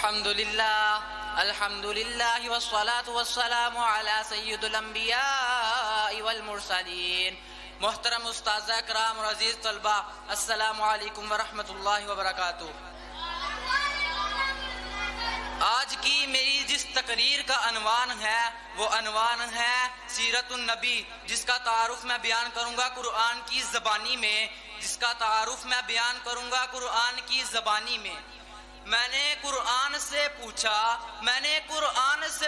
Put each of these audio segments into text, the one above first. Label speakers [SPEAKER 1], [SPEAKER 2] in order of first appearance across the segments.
[SPEAKER 1] الحمد للہ والصلاة والسلام علی سید الانبیاء والمرسلین۔ محترم استاذہ کرام اور عزیز طلبہ، السلام علیکم ورحمۃ اللہ وبرکاتہ۔ آج کی میری جس تقریر کا عنوان ہے وہ عنوان ہے سیرت النبی، جس کا تعارف میں بیان کروں گا قرآن کی زبانی میں، میں نے قرآن سے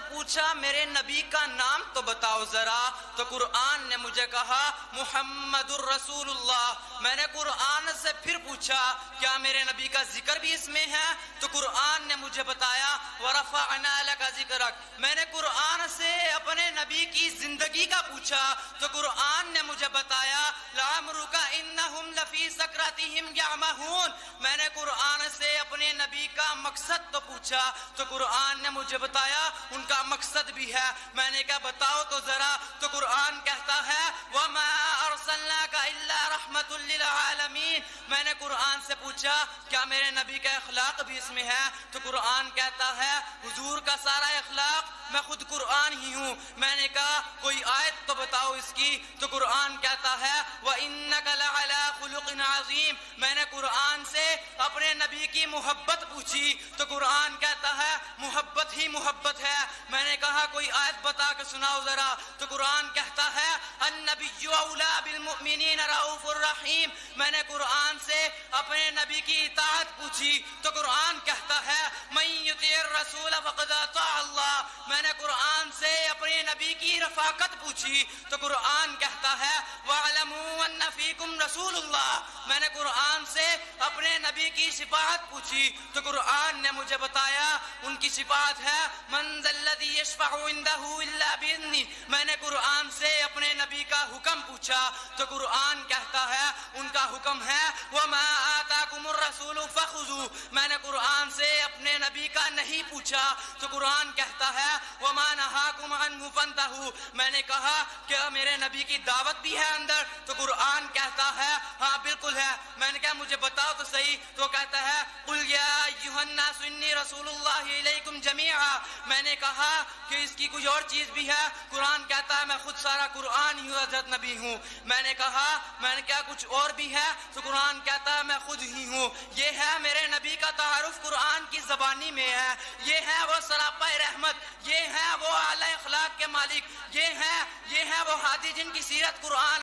[SPEAKER 1] پوچھا میرے نبی کا نام تو بتاؤ ذرا، تو قرآن نے مجھے کہا محمد الرسول اللہ۔ میں نے قرآن سے پھر پوچھا کیا میرے نبی کا ذکر بھی اس میں ہے، تو قرآن نے مجھے بتایا ورفعنا لک ذکرک۔ میں نے قرآن سے اپنے نبی کی زندگی کا پوچھا تو قرآن نے مجھے بتایا لعمرک انہم لفی سکرتہم یعمہون۔ میں نے قرآن سے اپنے نبی کا مقصد تو پوچھا تو قرآن نے مجھے بتایا ان کا مقصد بھی ہے۔ میں نے کہا بتاؤ تو ذرا، تو قرآن کہتا ہے وَمَا أَرْسَلْنَاكَ إِلَّا رَحْمَةٌ لِّلْعَالَمِينَ۔ میں نے قرآن سے پوچھا کیا میرے نبی کا اخلاق بھی اس میں ہے، تو قرآن کہتا ہے حضور کا سارا اخلاق میں خود قرآن ہی ہوں۔ میں نے کہا کوئی آیت تو بتاؤ اس کی، تو قرآن کہتا ہے وَإِنَّكَ لَعَلَىٰ خُلُقٍ عَظِيمٍ۔ میں نے قرآن سے اپنے نبی کی محبت پوچھی تو قرآن کہتا ہے محبت ہی محبت ہے۔ میں نے کہا کوئی آیت بتا کے سناؤ ذرا، تو قرآن کہتا ہے النبی اولیٰ بالمؤمنین رؤوف الرحیم۔ میں نے قرآن سے اپنے نبی کی اطاعت پوچھی تو قرآن کہتا ہے من یطیع الرسول فقد اطاع اللہ۔ میں نے قرآن سے اپنے نبی کی رفاقت پوچھی تو قرآن کہتا ہے وَاعْلَمُوا أَنَّ فِيكُمْ رَسُولُ اللَّهِ۔ میں نے قرآن سے اپنے نبی کی شفاعت پوچھی تو قرآن نے مجھے بتایا ان کی شفاعت ہے من ذا الذی یشفع عنده الا بإذنہ۔ میں نے قرآن سے اپنے نبی کا حکم پوچھا تو قرآن کہتا ہے ان کا حکم ہے وَمَا آتَاكُمُ الرَّسُولُ فَخُذُوهُ۔ میں نے قرآن سے اپنے نبی کا نہیں پوچھا تو قرآن کہتا ہے وَمَا نَهَاكُمْ عَنْهُ فَانْتَهُوا۔ میں نے کہا کہ میرے نبی کی دعوت بھی ہے اندر، تو قرآن کہتا ہے ہاں بالکل ہے۔ میں نے کہا مجھے بتاؤ تو صحیح، تو کہتا ہے قُلْ يَا أَيُّهَا النَّاسُ إِنِّي رَسُولُ اللَّهِ إِلَيْكُمْ جَمِيعًا۔ میں نے کہا کہ اس کی کچھ اور چیز بھی ہے، قرآن کہتا ہے میں خود سارا قرآن ہی حضرت نبی ہوں۔ میں نے کہا میں نے کہا کچھ اور بھی ہے، تو قرآن کہتا ہے میں خود ہی ہوں۔ یہ ہے میرے نبی کا تعارف قرآن کی زبانی میں ہے، یہ ہے وہ سراپا رحمت، یہ ہے وہ اعلی اخلاق کے مالک، یہ ہے وہ ہادی جن کی سیرت قرآن